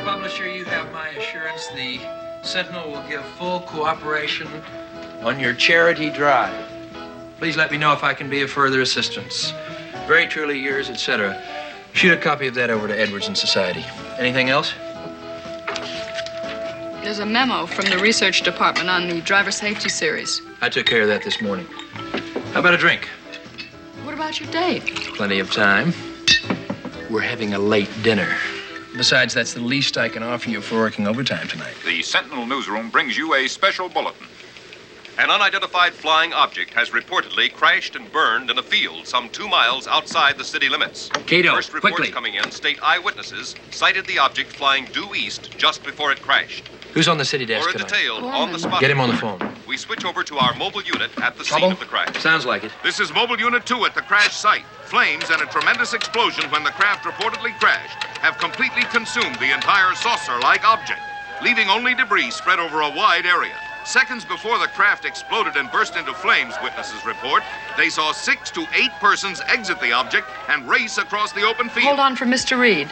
Mr. Publisher, you have my assurance the Sentinel will give full cooperation on your charity drive. Please let me know if I can be of further assistance. Very truly yours, etc. Shoot a copy of that over to Edwards and Society. Anything else? There's a memo from the research department on the driver safety series. I took care of that this morning. How about a drink? What about your date? Plenty of time. We're having a late dinner. Besides, that's the least I can offer you for working overtime tonight. The Sentinel newsroom brings you a special bulletin. An unidentified flying object has reportedly crashed and burned in a field some 2 miles outside the city limits. Cato, First reports quickly. coming in state eyewitnesses cited the object flying due east just before it crashed. Who's on the city desk For a tonight? detailed on-the-spot Get him on the phone. we switch over to our mobile unit at the Trouble? scene of the crash. Sounds like it. This is Mobile Unit 2 at the crash site. Flames and a tremendous explosion when the craft reportedly crashed have completely consumed the entire saucer-like object, leaving only debris spread over a wide area. Seconds before the craft exploded and burst into flames, witnesses report, they saw 6 to 8 persons exit the object and race across the open field. Hold on for Mr. Reed.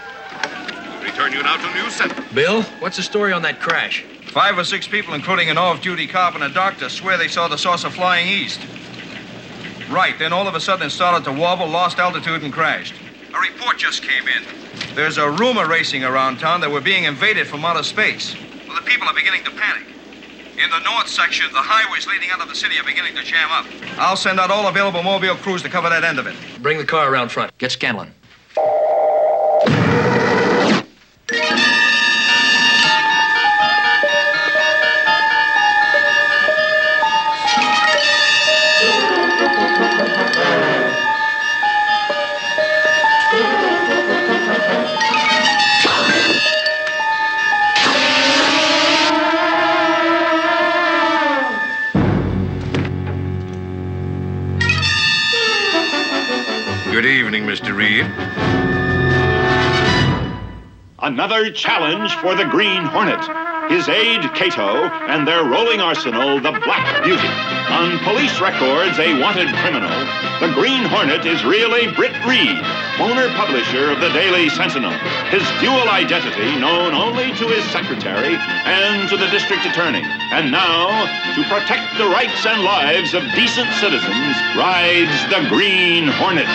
Return you now to News Center. Bill, what's the story on that crash? 5 or 6 people, including an off-duty cop and a doctor, swear they saw the saucer flying east. Right, then all of a sudden it started to wobble, lost altitude, and crashed. A report just came in. There's a rumor racing around town that we're being invaded from outer space. Well, the people are beginning to panic. In the north section, the highways leading out of the city are beginning to jam up. I'll send out all available mobile crews to cover that end of it. Bring the car around front. Get Scanlon. Good evening, Mr. Reed. Another challenge for the Green Hornet, his aide, Cato, and their rolling arsenal, the Black Beauty. On police records, a wanted criminal, the Green Hornet is really Britt Reed, owner-publisher of the Daily Sentinel. His dual identity known only to his secretary and to the district attorney. And now, to protect the rights and lives of decent citizens, rides the Green Hornet.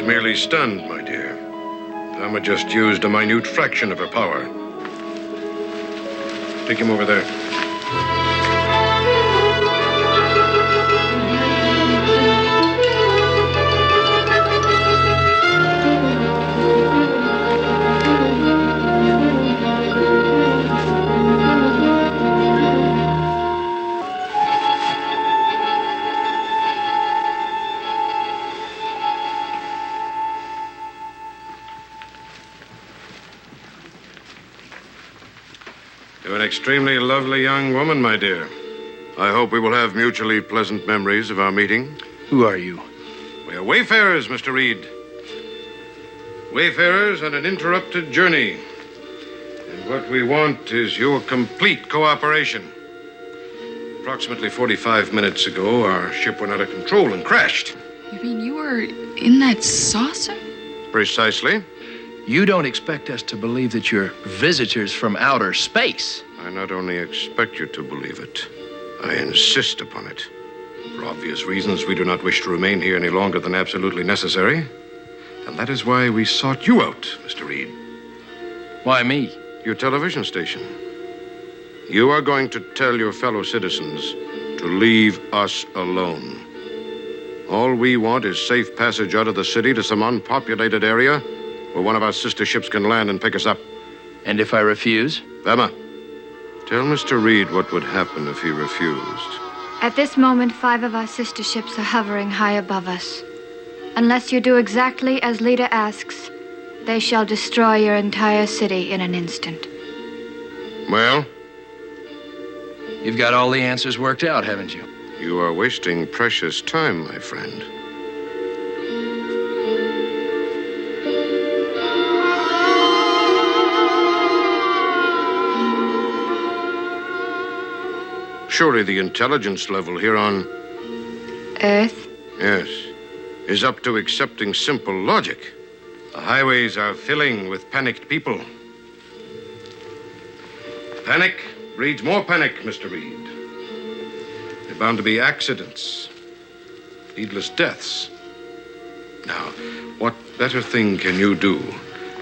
Merely stunned, my dear. Thelma just used a minute fraction of her power. Take him over there. You're an extremely lovely young woman, my dear. I hope we will have mutually pleasant memories of our meeting. Who are you? We are wayfarers, Mr. Reed. Wayfarers on an interrupted journey. And what we want is your complete cooperation. Approximately 45 minutes ago, our ship went out of control and crashed. You mean you were in that saucer? Precisely. You don't expect us to believe that you're visitors from outer space. I not only expect you to believe it, I insist upon it. For obvious reasons, we do not wish to remain here any longer than absolutely necessary. And that is why we sought you out, Mr. Reed. Why me? Your television station. You are going to tell your fellow citizens to leave us alone. All we want is safe passage out of the city to some unpopulated area where one of our sister ships can land and pick us up. And if I refuse? Emma, tell Mr. Reed what would happen if he refused. At this moment, 5 of our sister ships are hovering high above us. Unless you do exactly as Leader asks, they shall destroy your entire city in an instant. Well? You've got all the answers worked out, haven't you? You are wasting precious time, my friend. Surely the intelligence level here on Earth? Yes, is up to accepting simple logic. The highways are filling with panicked people. Panic breeds more panic, Mr. Reed. There are bound to be accidents, needless deaths. Now, what better thing can you do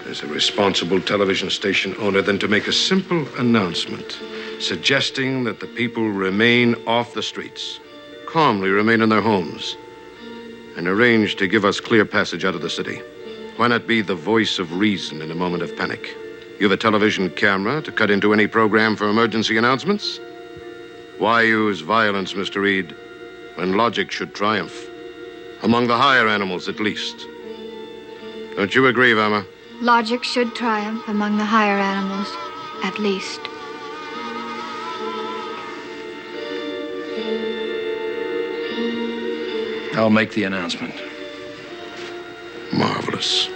as a responsible television station owner than to make a simple announcement suggesting that the people remain off the streets, calmly remain in their homes, and arrange to give us clear passage out of the city? Why not be the voice of reason in a moment of panic? You have a television camera to cut into any program for emergency announcements? Why use violence, Mr. Reed, when logic should triumph? Among the higher animals, at least. Don't you agree, Velma? Logic should triumph among the higher animals, at least. I'll make the announcement. Marvelous.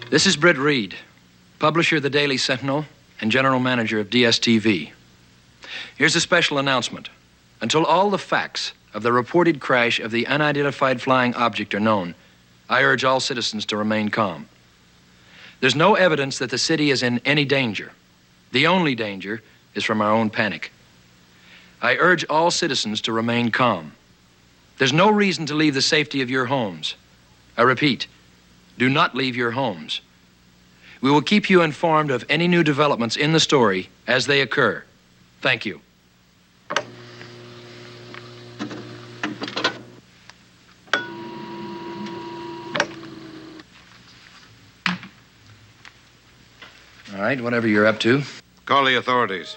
This is Britt Reed, publisher of the Daily Sentinel and general manager of DSTV. Here's a special announcement. Until all the facts of the reported crash of the unidentified flying object are known, I urge all citizens to remain calm. There's no evidence that the city is in any danger. The only danger is from our own panic. I urge all citizens to remain calm. There's no reason to leave the safety of your homes. I repeat, do not leave your homes. We will keep you informed of any new developments in the story as they occur. Thank you. All right, whatever you're up to. Call the authorities.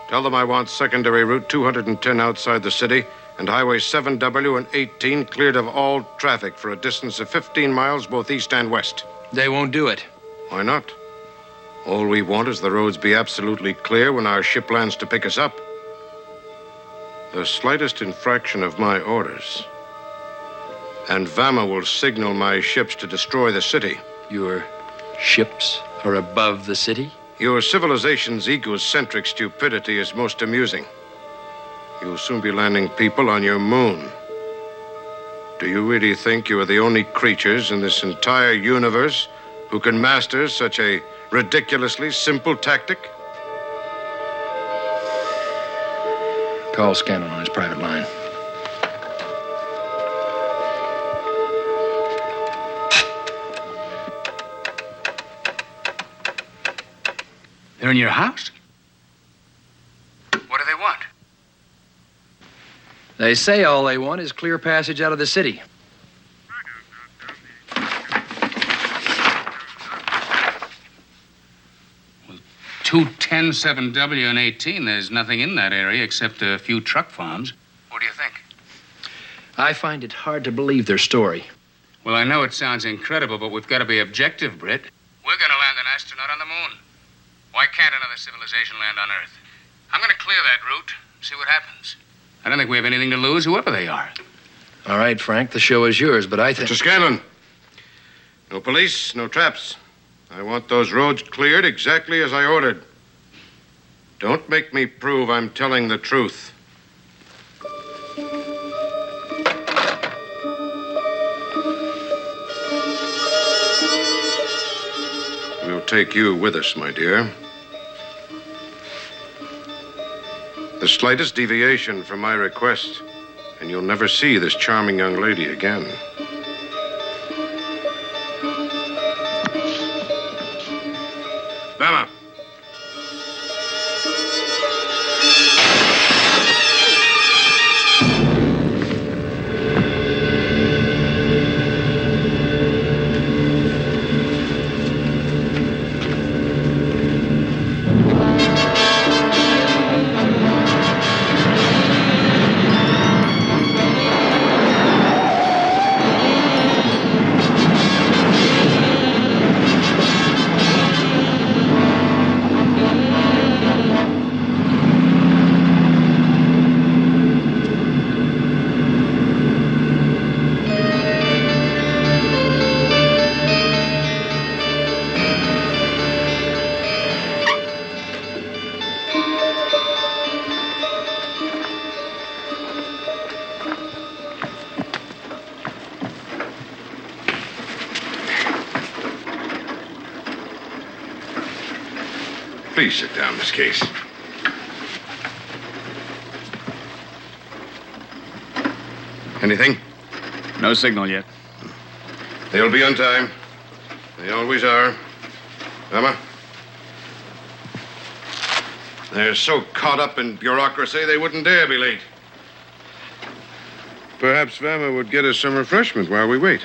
Tell them I want secondary route 210 outside the city and highway 7W and 18 cleared of all traffic for a distance of 15 miles both east and west. They won't do it. Why not? All we want is the roads be absolutely clear when our ship lands to pick us up. The slightest infraction of my orders, and Vama will signal my ships to destroy the city. Your ships are above the city? Your civilization's egocentric stupidity is most amusing. You'll soon be landing people on your moon. Do you really think you are the only creatures in this entire universe who can master such a ridiculously simple tactic? Call Scanlon on his private line. They're in your house? What do they want? They say all they want is clear passage out of the city. Well, 210, 7W, and 18, there's nothing in that area except a few truck farms. What do you think? I find it hard to believe their story. Well, I know it sounds incredible, but we've got to be objective, Britt. We're going to land an astronaut on the moon. Why can't another civilization land on Earth? I'm going to clear that route, see what happens. I don't think we have anything to lose, whoever they are. All right, Frank, the show is yours, but I think... Mr. Scanlon, no police, no traps. I want those roads cleared exactly as I ordered. Don't make me prove I'm telling the truth. We'll take you with us, my dear. The slightest deviation from my request, and you'll never see this charming young lady again. Bama. Please sit down, Miss Case. Anything? No signal yet. They'll be on time. They always are. Emma? They're so caught up in bureaucracy, they wouldn't dare be late. Perhaps Vama would get us some refreshment while we wait.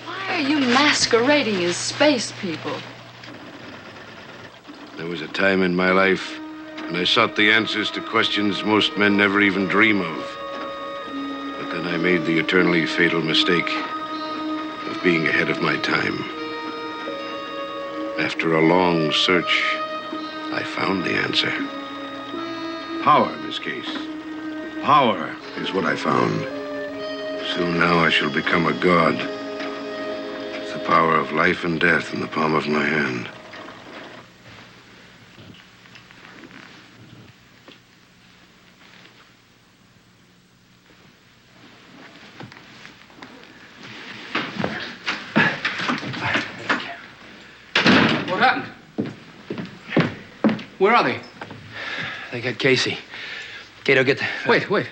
Why are you masquerading as space people? There was a time in my life when I sought the answers to questions most men never even dream of. But then I made the eternally fatal mistake of being ahead of my time. After a long search, I found the answer. Power, Miss Case. Power is what I found. Soon now I shall become a god. With the power of life and death in the palm of my hand. What happened? Where are they? They got Casey. Cato, get the... Wait.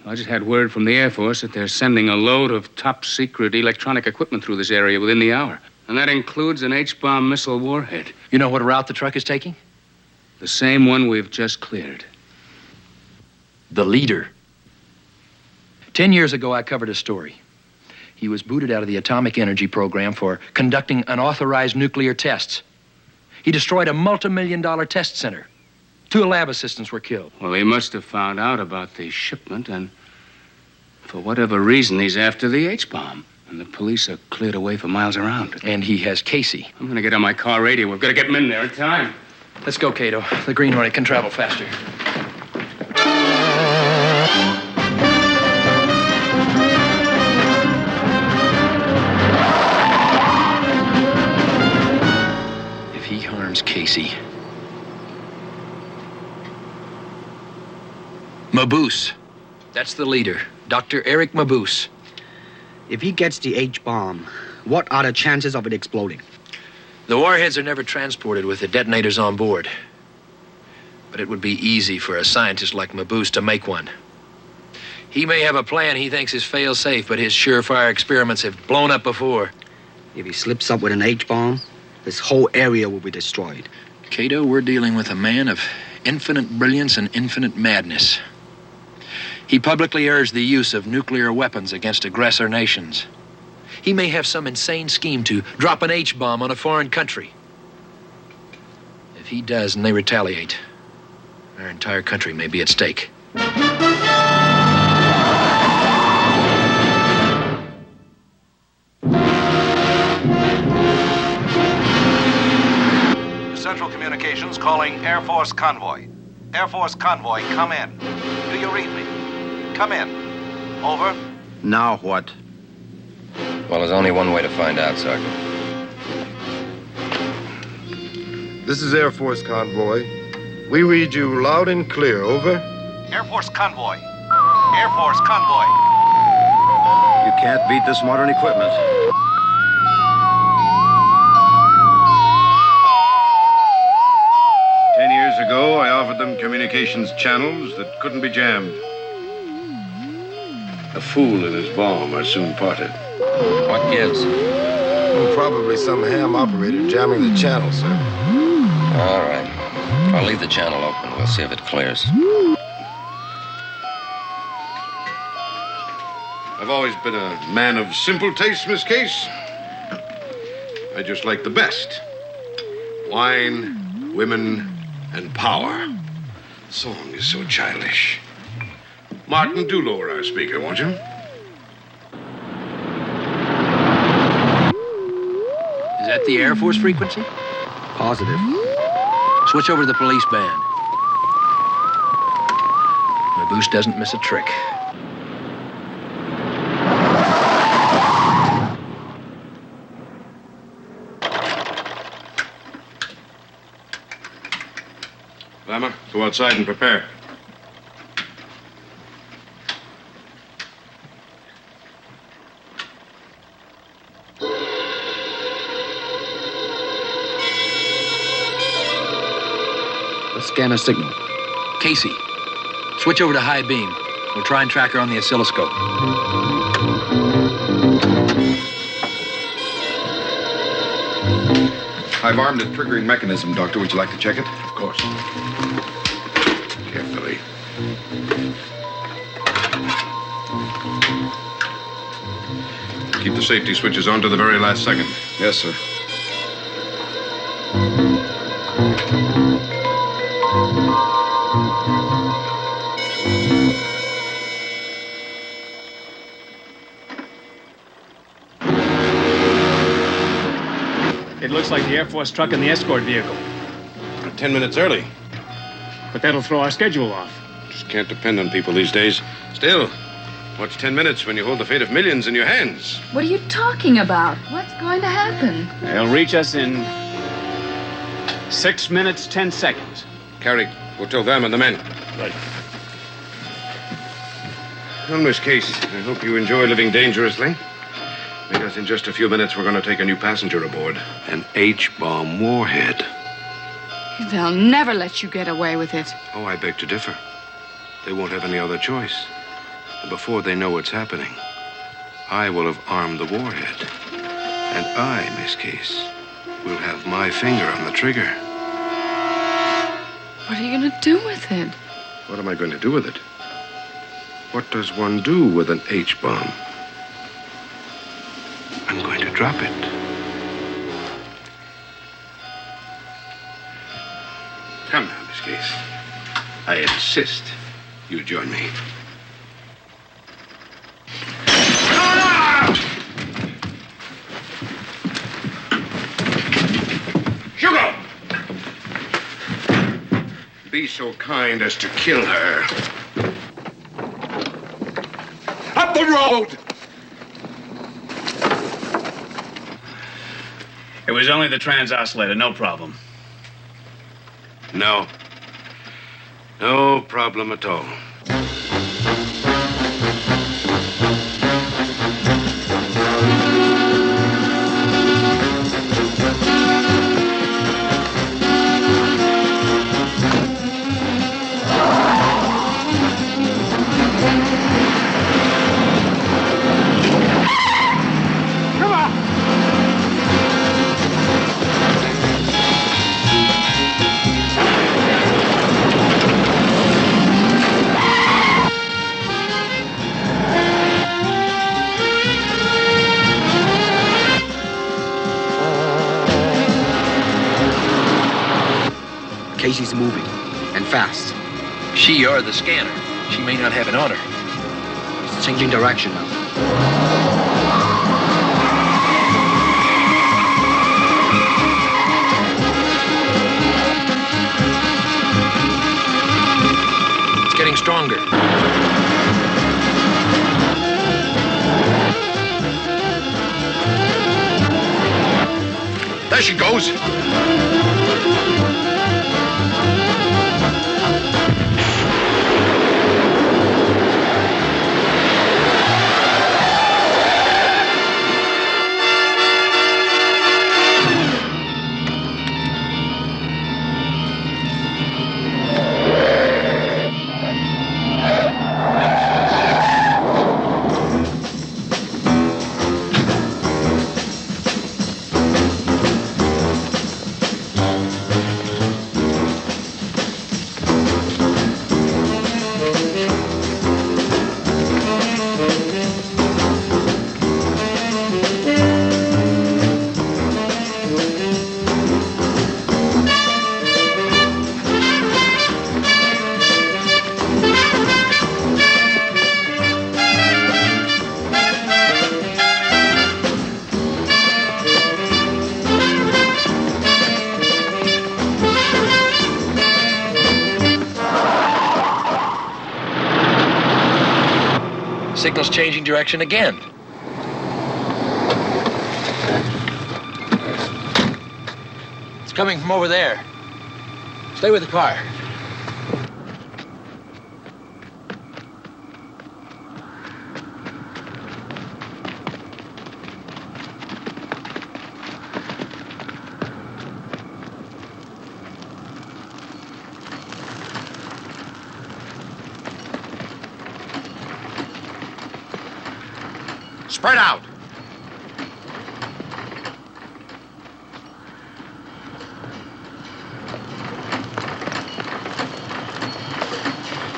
I just had word from the Air Force that they're sending a load of top-secret electronic equipment through this area within the hour. And that includes an H-bomb missile warhead. You know what route the truck is taking? The same one we've just cleared. The leader. 10 years ago, I covered a story. He was booted out of the atomic energy program for conducting unauthorized nuclear tests. He destroyed a multi-million-dollar test center. 2 lab assistants were killed. Well, he must have found out about the shipment, and for whatever reason, he's after the H-bomb. And the police are cleared away for miles around. And he has Casey. I'm gonna get on my car radio. We've got to get him in there in time. Let's go, Cato. The Green Hornet can travel faster. If he harms Casey... Mabuse. That's the leader. Dr. Eric Mabuse. If he gets the H-bomb, what are the chances of it exploding? The warheads are never transported with the detonators on board. But it would be easy for a scientist like Mabuse to make one. He may have a plan he thinks is fail-safe, but his surefire experiments have blown up before. If he slips up with an H-bomb, this whole area will be destroyed. Cato, we're dealing with a man of infinite brilliance and infinite madness. He publicly urged the use of nuclear weapons against aggressor nations. He may have some insane scheme to drop an H-bomb on a foreign country. If he does and they retaliate, our entire country may be at stake. Central Communications calling Air Force Convoy. Air Force Convoy, come in. Do you read me? Come in. Over. Now what? Well, there's only one way to find out, Sergeant. This is Air Force Convoy. We read you loud and clear. Over. Air Force Convoy. Air Force Convoy. You can't beat this modern equipment. Years ago, I offered them communications channels that couldn't be jammed. A fool and his bomb are soon parted. What gives? Well, probably some ham operator jamming the channel, sir. All right. I'll leave the channel open. We'll see if it clears. I've always been a man of simple taste, Miss Case. I just like the best. Wine, women, and power. The song is so childish. Martin, do lower our speaker, won't you? Is that the Air Force frequency? Positive. Switch over to the police band. Mabuse doesn't miss a trick. Lama, go outside and prepare. scanner signal. Casey, switch over to high beam. We'll try and track her on the oscilloscope. I've armed the triggering mechanism, Doctor. Would you like to check it? Of course. Carefully. Keep the safety switches on to the very last second. Yes, sir. It looks like the Air Force truck and the escort vehicle. 10 minutes early. But that'll throw our schedule off. Just can't depend on people these days. Still, what's 10 minutes when you hold the fate of millions in your hands? What are you talking about? What's going to happen? They'll reach us in 6 minutes, 10 seconds. Carrie, go tell them and the men. Right. Well, Miss Case, I hope you enjoy living dangerously. Because in just a few minutes, we're going to take a new passenger aboard. An H-bomb warhead. They'll never let you get away with it. Oh, I beg to differ. They won't have any other choice. And before they know what's happening, I will have armed the warhead. And I, Miss Case, will have my finger on the trigger. What are you going to do with it? What am I going to do with it? What does one do with an H-bomb? I'm going to drop it. Come now, Miss Case. I insist you join me. Hugo! Be so kind as to kill her. Up the road! It was only the trans-oscillator, no problem. No. No problem at all. Casey's moving, and fast. She or the scanner. She may not have it on her. It's changing direction now. It's getting stronger. There she goes. Signal's changing direction again. It's coming from over there. Stay with the car. Spread out.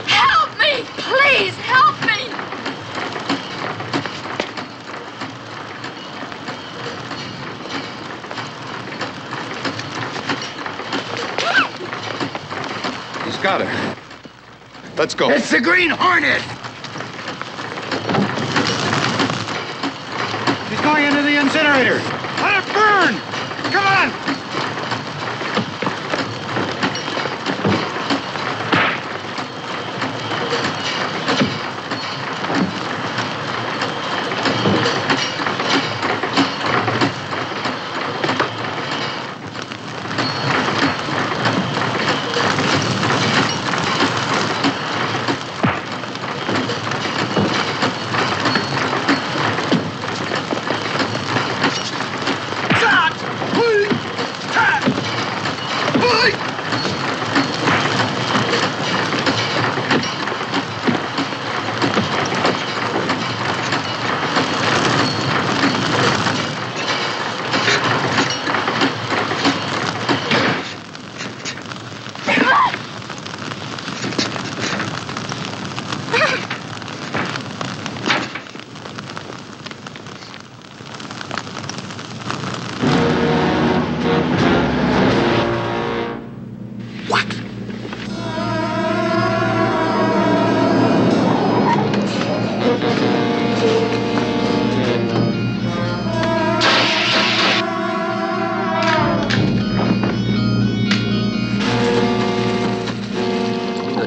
Help me! Please, help me! He's got her. Let's go. It's the Green Hornet! He's going into the incinerator. Let it burn! Come on!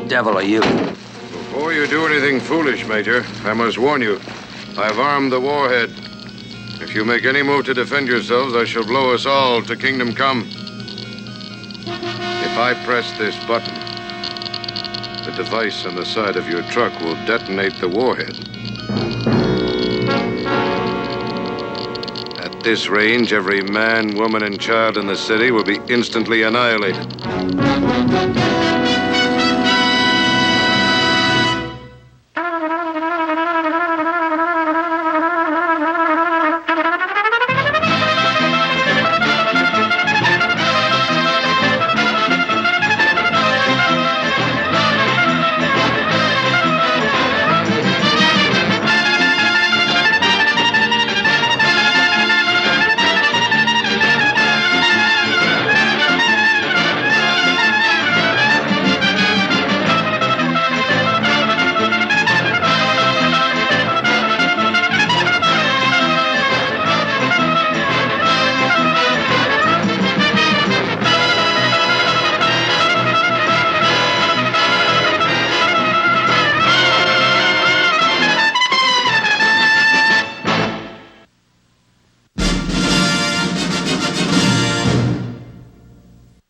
Devil are you? Before you do anything foolish, Major, I must warn you. I've armed the warhead. If you make any move to defend yourselves, I shall blow us all to kingdom come. If I press this button, the device on the side of your truck will detonate the warhead. At this range, every man, woman, and child in the city will be instantly annihilated.